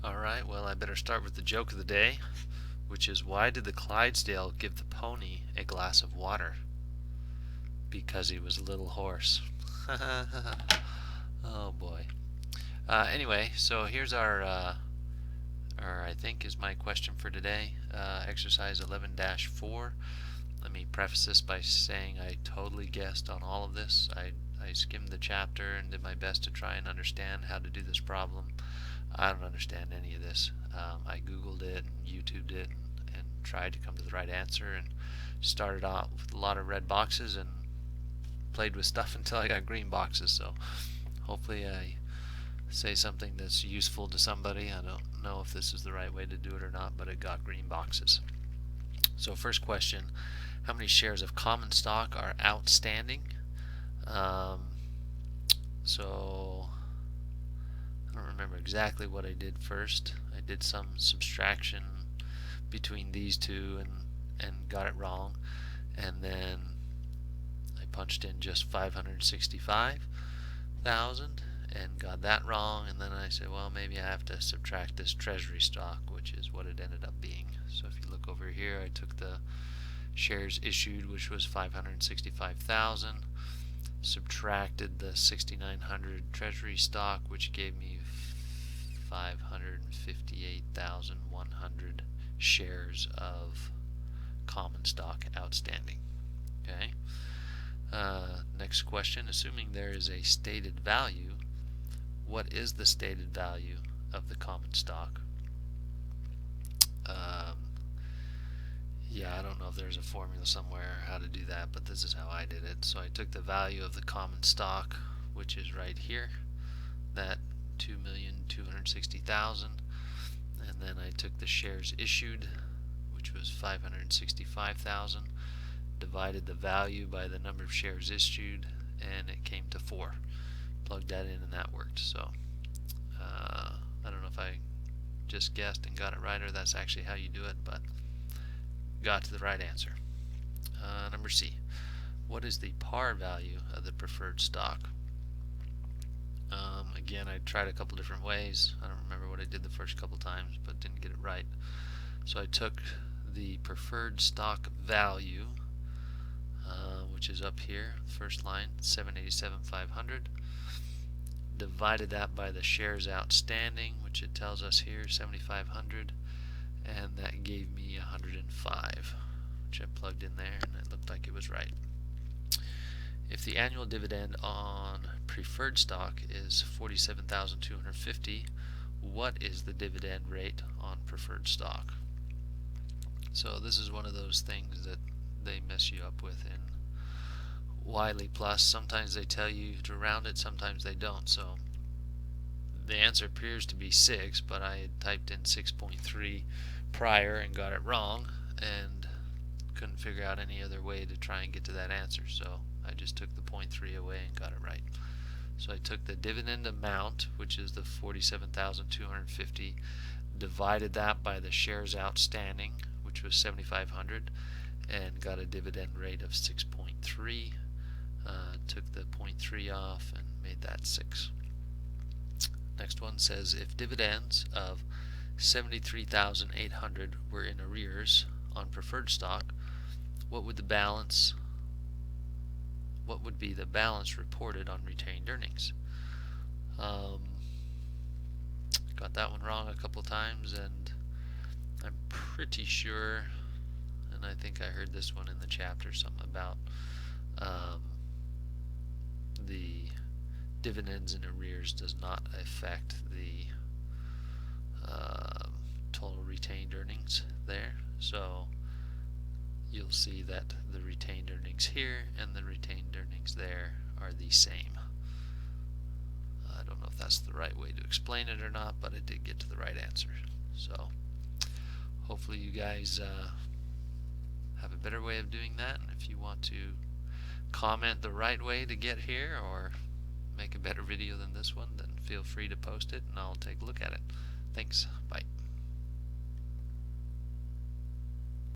Alright, well, I better start with the joke of the day, which is, why did the Clydesdale give the pony a glass of water? Because he was a little hoarse. Oh boy. Anyway, so here's our I think is my question for today, exercise 11-4. Let me preface this by saying I totally guessed on all of this. I skimmed the chapter and did my best to try and understand how to do this problem. I don't understand any of this. I Googled it and YouTubed it and tried to come to the right answer, and started out with a lot of red boxes and played with stuff until I got green boxes. So hopefully I say something that's useful to somebody. I don't know if this is the right way to do it or not, but it got green boxes. So first question, how many shares of common stock are outstanding? So I don't remember exactly what I did first. I did some subtraction between these two and got it wrong, and then I punched in just 565,000 and got that wrong, and then I said, well, maybe I have to subtract this treasury stock, which is what it ended up being. So if you look over here, I took the shares issued, which was 565,000, subtracted the 6,900 treasury stock, which gave me 558,100 shares of common stock outstanding. Okay. Next question, assuming there is a stated value, what is the stated value of the common stock? Yeah, I don't know if there's a formula somewhere how to do that, but this is how I did it. So I took the value of the common stock, which is right here, that 2,260,000, and then I took the shares issued, which was 565,000, divided the value by the number of shares issued, and it came to 4. Plugged that in and that worked. So I don't know if I just guessed and got it right, or that's actually how you do it, but got to the right answer. Number C, what is the par value of the preferred stock? Again, I tried a couple different ways. I don't remember what I did the first couple times, but didn't get it right. So I took the preferred stock value, which is up here, first line, 787,500, divided that by the shares outstanding, which it tells us here, 7,500, and that gave me 105, which I plugged in there, and it looked like it was right. If the annual dividend on preferred stock is 47,250, what is the dividend rate on preferred stock? So this is one of those things that they mess you up with in Wiley Plus. Sometimes they tell you to round it, sometimes they don't. So the answer appears to be 6, but I had typed in 6.3 prior and got it wrong, and couldn't figure out any other way to try and get to that answer. So I just took the 0.3 away and got it right. So I took the dividend amount, which is the 47,250, divided that by the shares outstanding, which was 7,500, and got a dividend rate of 6.3. Took the 0.3 off and made that 6. Next one says, if dividends of 73,800 were in arrears on preferred stock, what would be the balance reported on retained earnings? Got that one wrong a couple times, and I'm pretty sure, and I think I heard this one in the chapter, something about the dividends in arrears does not affect the total retained earnings there. So you'll see that the retained earnings here and the retained earnings there are the same. I don't know if that's the right way to explain it or not, but it did get to the right answer. So hopefully you guys have a better way of doing that, and if you want to comment the right way to get here or make a better video than this one, then feel free to post it and I'll take a look at it. Thanks. Bye.